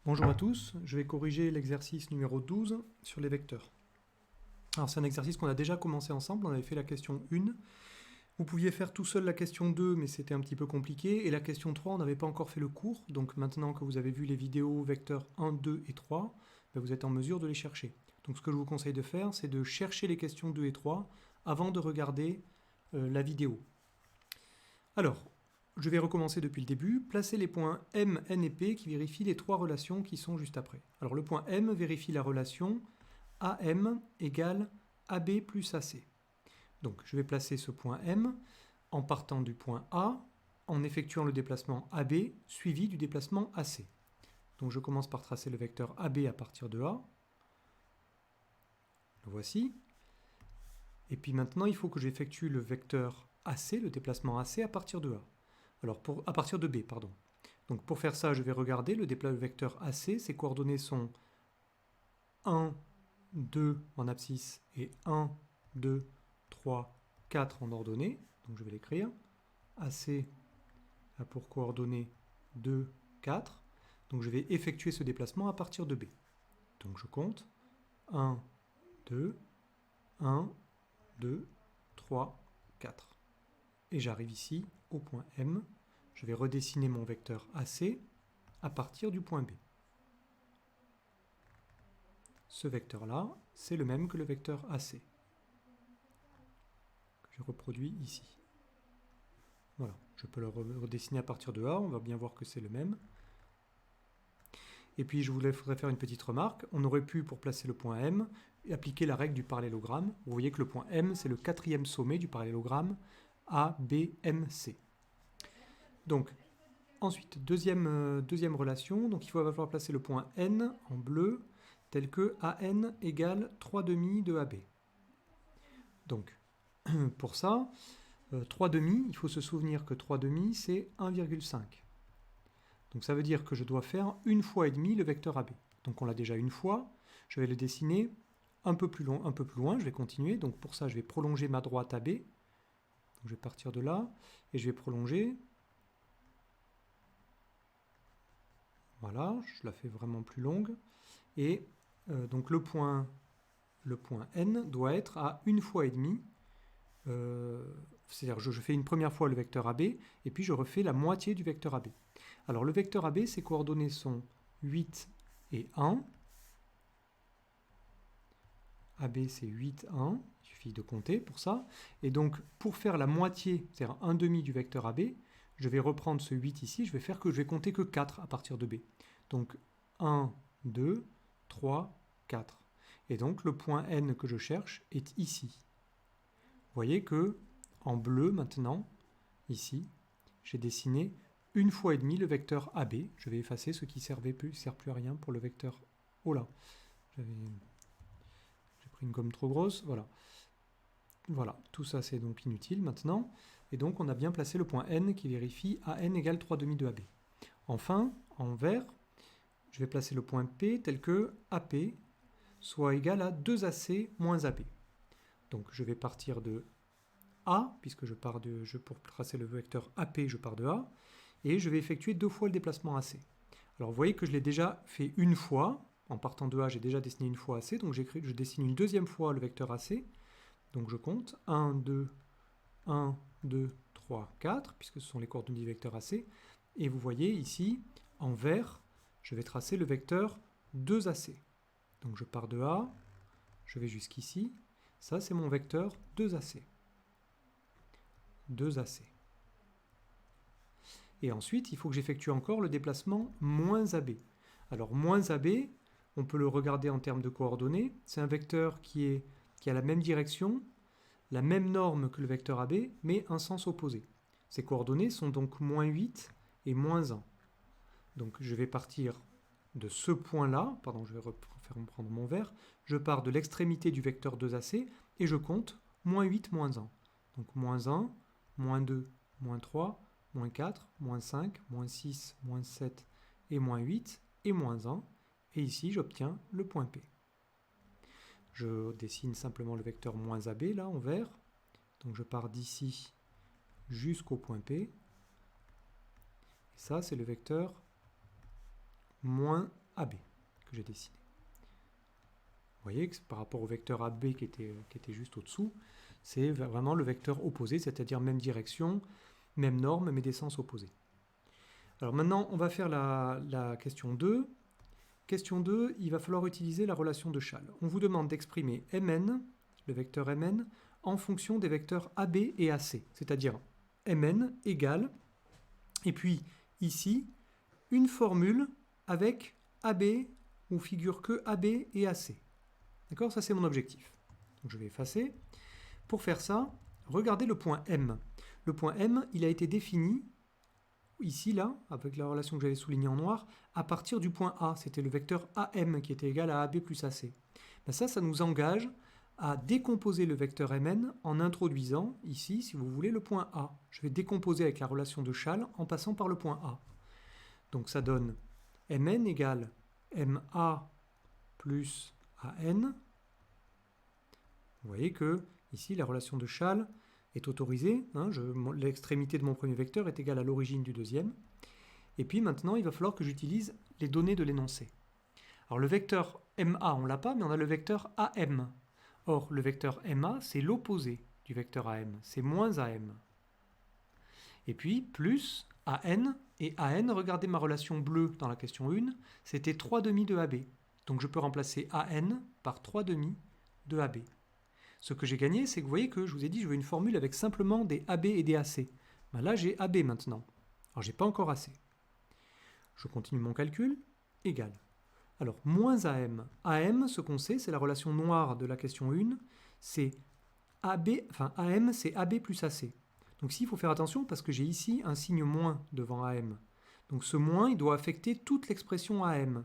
Bonjour à tous, je vais corriger l'exercice numéro 12 sur les vecteurs. Alors c'est un exercice qu'on a déjà commencé ensemble, on avait fait la question 1. Vous pouviez faire tout seul la question 2, mais c'était un petit peu compliqué. Et la question 3, on n'avait pas encore fait le cours. Donc maintenant que vous avez vu les vidéos vecteurs 1, 2 et 3, ben vous êtes en mesure de les chercher. Donc ce que je vous conseille de faire, c'est de chercher les questions 2 et 3 avant de regarder la vidéo. Alors, je vais recommencer depuis le début. Placez les points M, N et P qui vérifient les trois relations qui sont juste après. Alors le point M vérifie la relation AM égale AB plus AC. Donc je vais placer ce point M en partant du point A, en effectuant le déplacement AB suivi du déplacement AC. Donc je commence par tracer le vecteur AB à partir de A. Le voici. Et puis maintenant, il faut que j'effectue le vecteur AC, le déplacement AC à partir de A. Alors à partir de B, pardon. Donc pour faire ça, je vais regarder le vecteur AC. Ses coordonnées sont 1, 2 en abscisse et 1, 2, 3, 4 en ordonnée. Donc je vais l'écrire. AC a pour coordonnées 2, 4. Donc je vais effectuer ce déplacement à partir de B. Donc je compte 1, 2, 1, 2, 3, 4. Et j'arrive ici au point M. Je vais redessiner mon vecteur AC à partir du point B. Ce vecteur-là, c'est le même que le vecteur AC, que je reproduis ici. Voilà, je peux le redessiner à partir de A, on va bien voir que c'est le même. Et puis je voulais faire une petite remarque, on aurait pu, pour placer le point M, appliquer la règle du parallélogramme. Vous voyez que le point M, c'est le quatrième sommet du parallélogramme ABMC. Donc, ensuite, deuxième relation, donc il va falloir placer le point N en bleu, tel que AN égale 3 demi de AB. Donc, pour ça, 3 demi, il faut se souvenir que 3 demi, c'est 1,5. Donc ça veut dire que je dois faire une fois et demi le vecteur AB. Donc on l'a déjà une fois, je vais le dessiner un peu plus loin, je vais continuer. Donc pour ça, je vais prolonger ma droite AB. Donc je vais partir de là, et je vais prolonger. Voilà, je la fais vraiment plus longue. Et donc le point N doit être à une fois et demi. C'est-à-dire je fais une première fois le vecteur AB, et puis je refais la moitié du vecteur AB. Alors le vecteur AB, ses coordonnées sont 8 et 1. AB c'est 8, 1, il suffit de compter pour ça. Et donc pour faire la moitié, c'est-à-dire 1 demi du vecteur AB, je vais reprendre ce 8 ici, je vais compter que 4 à partir de B. Donc 1, 2, 3, 4. Et donc le point N que je cherche est ici. Vous voyez que en bleu maintenant, ici, j'ai dessiné une fois et demi le vecteur AB. Je vais effacer ce qui ne sert plus à rien pour le vecteur. Oh là, j'ai pris une gomme trop grosse. Voilà. Voilà, tout ça c'est donc inutile maintenant. Et donc on a bien placé le point N qui vérifie AN égale 3 demi de AB. Enfin, en vert, je vais placer le point P tel que AP soit égal à 2AC moins AB. Donc je vais partir de A, puisque pour tracer le vecteur AP, je pars de A, et je vais effectuer 2 fois le déplacement AC. Alors vous voyez que je l'ai déjà fait une fois, en partant de A, j'ai déjà dessiné une fois AC, donc je dessine une deuxième fois le vecteur AC, donc je compte 1, 2, 1, 2, 3, 4, puisque ce sont les coordonnées du vecteur AC, et vous voyez ici, en vert, je vais tracer le vecteur 2AC. Donc je pars de A, je vais jusqu'ici, ça c'est mon vecteur 2AC. 2AC. Et ensuite, il faut que j'effectue encore le déplacement moins AB. Alors, moins AB, on peut le regarder en termes de coordonnées. C'est un vecteur qui a la même direction, la même norme que le vecteur AB, mais un sens opposé. Ces coordonnées sont donc moins 8 et moins 1. Donc, je vais partir de ce point-là, pardon, je vais reprendre mon vert, je pars de l'extrémité du vecteur 2AC et je compte moins 8, moins 1. Donc, moins 1, moins 2, moins 3, moins 4, moins 5, moins 6, moins 7 et moins 8 et moins 1. Et ici, j'obtiens le point P. Je dessine simplement le vecteur moins AB là en vert. Donc je pars d'ici jusqu'au point P. Et ça, c'est le vecteur moins AB que j'ai dessiné. Vous voyez que par rapport au vecteur AB qui était juste au-dessous, c'est vraiment le vecteur opposé, c'est-à-dire même direction, même norme, mais des sens opposés. Alors maintenant, on va faire la question 2. Question 2, il va falloir utiliser la relation de Schall. On vous demande d'exprimer Mn, le vecteur Mn, en fonction des vecteurs AB et AC, c'est-à-dire Mn égale, et puis ici, une formule avec AB, où figure que AB et AC. D'accord? Ça, c'est mon objectif. Donc, je vais effacer. Pour faire ça, regardez le point M. Le point M, il a été défini, ici, là, avec la relation que j'avais soulignée en noir, à partir du point A. C'était le vecteur AM qui était égal à AB plus AC. Ben ça nous engage à décomposer le vecteur Mn en introduisant, ici, si vous voulez, le point A. Je vais décomposer avec la relation de Schall en passant par le point A. Donc ça donne Mn égale Ma plus An. Vous voyez que ici la relation de Schall est autorisée. Hein, l'extrémité de mon premier vecteur est égale à l'origine du deuxième. Et puis maintenant, il va falloir que j'utilise les données de l'énoncé. Alors le vecteur Ma, on ne l'a pas, mais on a le vecteur Am. Or, le vecteur Ma, c'est l'opposé du vecteur Am, c'est moins Am. Et puis, plus An, et An, regardez ma relation bleue dans la question 1, c'était 3 demi de AB. Donc je peux remplacer An par 3 demi de AB. Ce que j'ai gagné, c'est que vous voyez que je vous ai dit, je veux une formule avec simplement des AB et des AC. Ben là, j'ai AB maintenant. Alors, j'ai pas encore AC. Je continue mon calcul, égal. Alors, moins AM. AM, ce qu'on sait, c'est la relation noire de la question 1, c'est AB, enfin AM, c'est AB plus AC. Donc ici, il faut faire attention parce que j'ai ici un signe moins devant AM. Donc ce moins, il doit affecter toute l'expression AM.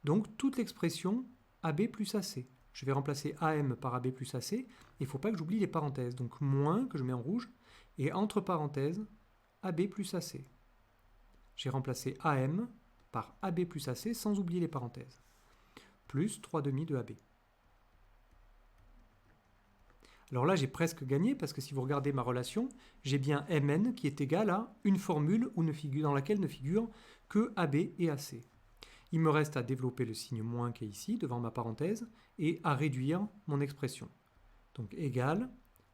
Donc toute l'expression AB plus AC. Je vais remplacer AM par AB plus AC. Il ne faut pas que j'oublie les parenthèses. Donc moins, que je mets en rouge, et entre parenthèses, AB plus AC. J'ai remplacé AM par AB plus AC sans oublier les parenthèses. Plus 3 demi de AB. Alors là, j'ai presque gagné parce que si vous regardez ma relation, j'ai bien Mn qui est égal à une formule dans laquelle ne figurent que AB et AC. Il me reste à développer le signe moins qui est ici, devant ma parenthèse, et à réduire mon expression. Donc égal,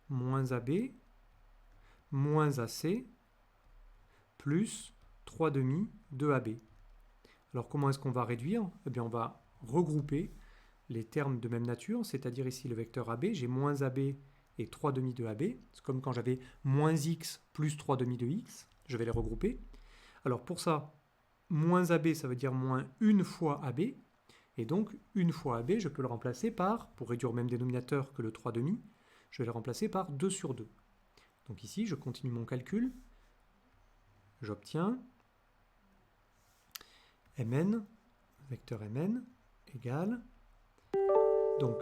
moins AB, moins AC, plus 3 demi de AB. Alors comment est-ce qu'on va réduire? Eh bien on va regrouper les termes de même nature, c'est-à-dire ici le vecteur AB, j'ai moins AB et 3 demi de AB. C'est comme quand j'avais moins x plus 3 demi de x, je vais les regrouper. Alors pour ça, moins AB, ça veut dire moins une fois AB, et donc une fois AB, je peux le remplacer par, pour réduire au même dénominateur que le 3 demi, je vais le remplacer par 2 sur 2. Donc ici, je continue mon calcul, j'obtiens Mn, vecteur Mn, égale, donc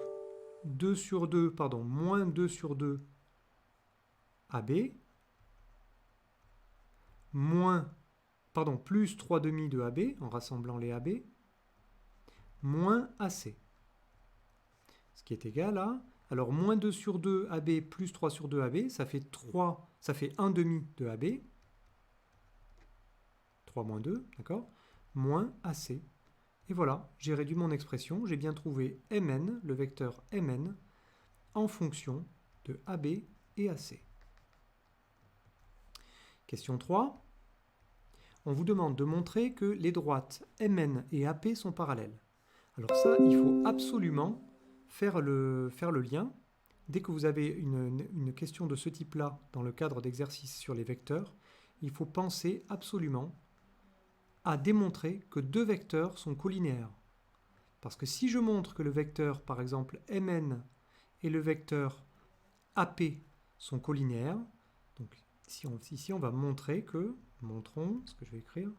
2 sur 2, pardon, moins 2 sur 2 AB, plus 3 demi de AB, en rassemblant les AB, moins AC. Ce qui est égal à, alors moins 2 sur 2 AB plus 3 sur 2 AB, ça fait 1 demi de AB, 3 moins 2, d'accord, moins AC. Et voilà, j'ai réduit mon expression, j'ai bien trouvé Mn, le vecteur Mn, en fonction de AB et AC. Question 3. On vous demande de montrer que les droites Mn et AP sont parallèles. Alors ça, il faut absolument faire le lien. Dès que vous avez une question de ce type-là dans le cadre d'exercices sur les vecteurs, il faut penser absolument à démontrer que deux vecteurs sont colinéaires. Parce que si je montre que le vecteur, par exemple, Mn et le vecteur AP sont colinéaires, donc ici on va montrer que, ce que je vais écrire,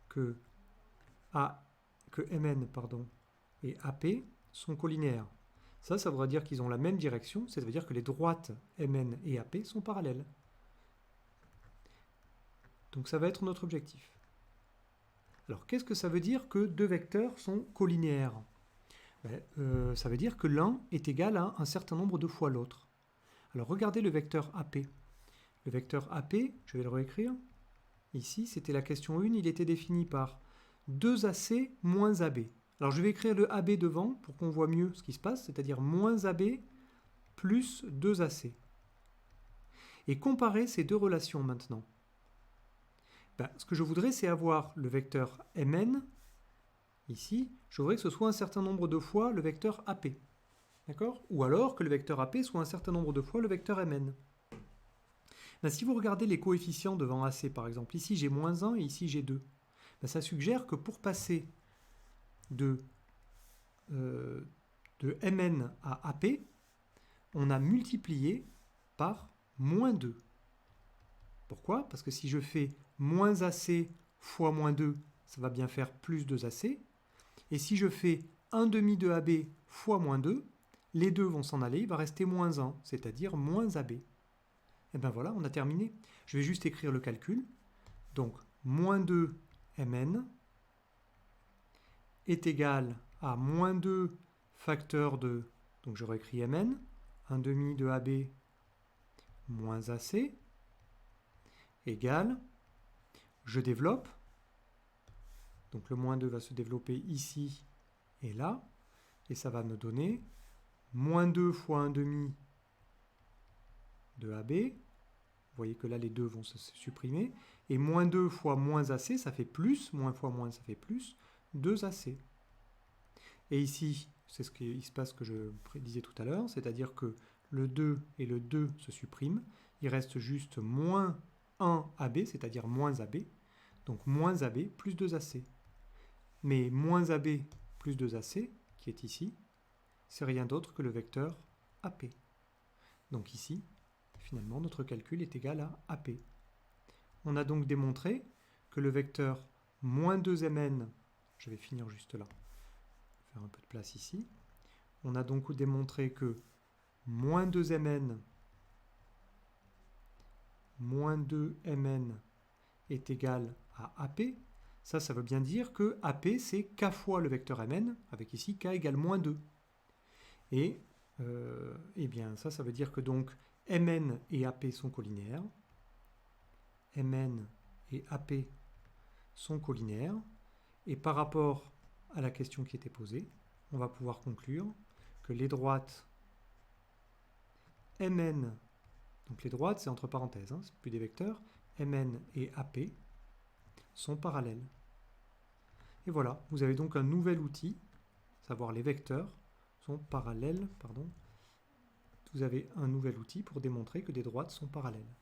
que Mn et AP sont colinéaires. Ça voudra dire qu'ils ont la même direction, ça veut dire que les droites Mn et AP sont parallèles. Donc ça va être notre objectif. Alors, qu'est-ce que ça veut dire que deux vecteurs sont colinéaires? Ça veut dire que l'un est égal à un certain nombre de fois l'autre. Alors, regardez le vecteur AP. Le vecteur AP, je vais le réécrire. Ici, c'était la question 1, il était défini par 2AC moins AB. Alors je vais écrire le AB devant pour qu'on voit mieux ce qui se passe, c'est-à-dire moins AB plus 2AC. Et comparer ces deux relations maintenant. Ce que je voudrais, c'est avoir le vecteur Mn, ici, je voudrais que ce soit un certain nombre de fois le vecteur AP. D'accord? Ou alors que le vecteur AP soit un certain nombre de fois le vecteur Mn. Si vous regardez les coefficients devant AC, par exemple, ici j'ai moins 1 et ici j'ai 2. Ça suggère que pour passer de Mn à AP, on a multiplié par moins 2. Pourquoi? Parce que si je fais moins AC fois moins 2, ça va bien faire plus 2AC. Et si je fais 1 demi de AB fois moins 2, les deux vont s'en aller, il va rester moins 1, c'est-à-dire moins AB. Et bien voilà, on a terminé. Je vais juste écrire le calcul. Donc, moins 2 Mn est égal à moins 2 facteur de, donc je réécris Mn, 1 demi de AB moins AC, égale, je développe, donc le moins 2 va se développer ici et là, et ça va me donner moins 2 fois 1 demi de AB, vous voyez que là les deux vont se supprimer, et moins 2 fois moins AC, ça fait plus, moins fois moins, ça fait plus, 2AC. Et ici, c'est ce qui se passe que je disais tout à l'heure, c'est-à-dire que le 2 et le 2 se suppriment, il reste juste moins 1 AB, c'est-à-dire moins AB, donc moins AB plus 2AC. Mais moins AB plus 2AC, qui est ici, c'est rien d'autre que le vecteur AP. Donc ici, finalement, notre calcul est égal à AP. On a donc démontré que le vecteur moins 2Mn, je vais finir juste là, faire un peu de place ici, on a donc démontré que moins 2Mn est égal à AP. Ça veut bien dire que AP, c'est k fois le vecteur Mn, avec ici k égale moins 2. Et eh bien ça veut dire que donc Mn et AP sont colinéaires. Mn et AP sont colinéaires. Et par rapport à la question qui était posée, on va pouvoir conclure que les droites Mn, donc les droites c'est entre parenthèses, c'est plus des vecteurs, Mn et AP sont parallèles. Et voilà, vous avez donc un nouvel outil, savoir les vecteurs sont parallèles, vous avez un nouvel outil pour démontrer que des droites sont parallèles.